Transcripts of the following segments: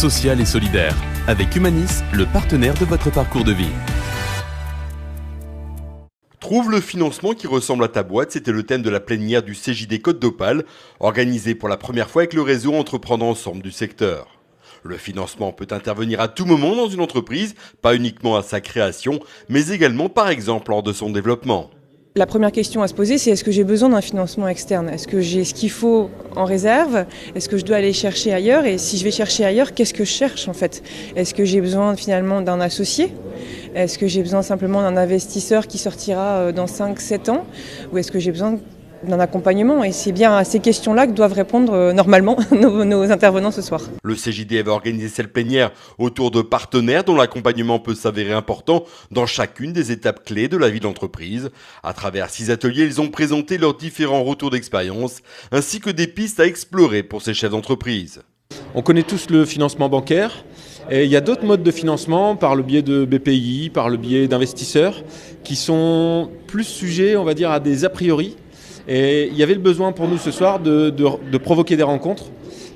Social et solidaire, avec Humanis, le partenaire de votre parcours de vie. Trouve le financement qui ressemble à ta boîte, c'était le thème de la plénière du CJD Côte d'Opale, organisée pour la première fois avec le réseau Entreprendre Ensemble du secteur. Le financement peut intervenir à tout moment dans une entreprise, pas uniquement à sa création, mais également par exemple lors de son développement. La première question à se poser, c'est est-ce que j'ai besoin d'un financement externe? Est-ce que j'ai ce qu'il faut en réserve? Est-ce que je dois aller chercher ailleurs? Et si je vais chercher ailleurs, qu'est-ce que je cherche en fait? Est-ce que j'ai besoin finalement d'un associé? Est-ce que j'ai besoin simplement d'un investisseur qui sortira dans 5-7 ans? Ou est-ce que j'ai besoin d'un accompagnement? Et c'est bien à ces questions-là que doivent répondre normalement nos intervenants ce soir. Le CJD avait organisé cette plénière autour de partenaires dont l'accompagnement peut s'avérer important dans chacune des étapes clés de la vie de l'entreprise. À travers 6 ateliers, ils ont présenté leurs différents retours d'expérience ainsi que des pistes à explorer pour ces chefs d'entreprise. On connaît tous le financement bancaire. Et il y a d'autres modes de financement par le biais de BPI, par le biais d'investisseurs qui sont plus sujets, on va dire, à des a priori. Et il y avait le besoin pour nous ce soir de provoquer des rencontres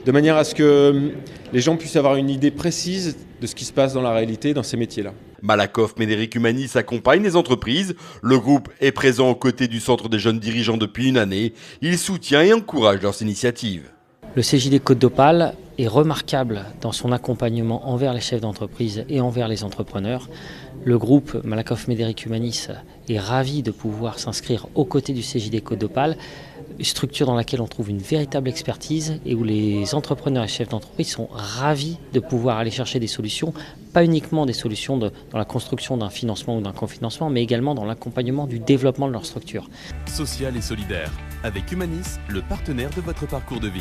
de manière à ce que les gens puissent avoir une idée précise de ce qui se passe dans la réalité, dans ces métiers-là. Malakoff Médéric Humanis accompagne les entreprises. Le groupe est présent aux côtés du Centre des jeunes dirigeants depuis une année. Il soutient et encourage leurs initiatives. Le CJD Côte d'Opale est remarquable dans son accompagnement envers les chefs d'entreprise et envers les entrepreneurs. Le groupe Malakoff Médéric Humanis est ravi de pouvoir s'inscrire aux côtés du CJD Côte d'Opale, une structure dans laquelle on trouve une véritable expertise et où les entrepreneurs et chefs d'entreprise sont ravis de pouvoir aller chercher des solutions, pas uniquement des solutions dans la construction d'un financement ou d'un cofinancement, mais également dans l'accompagnement du développement de leur structure. Social et solidaire, avec Humanis, le partenaire de votre parcours de vie.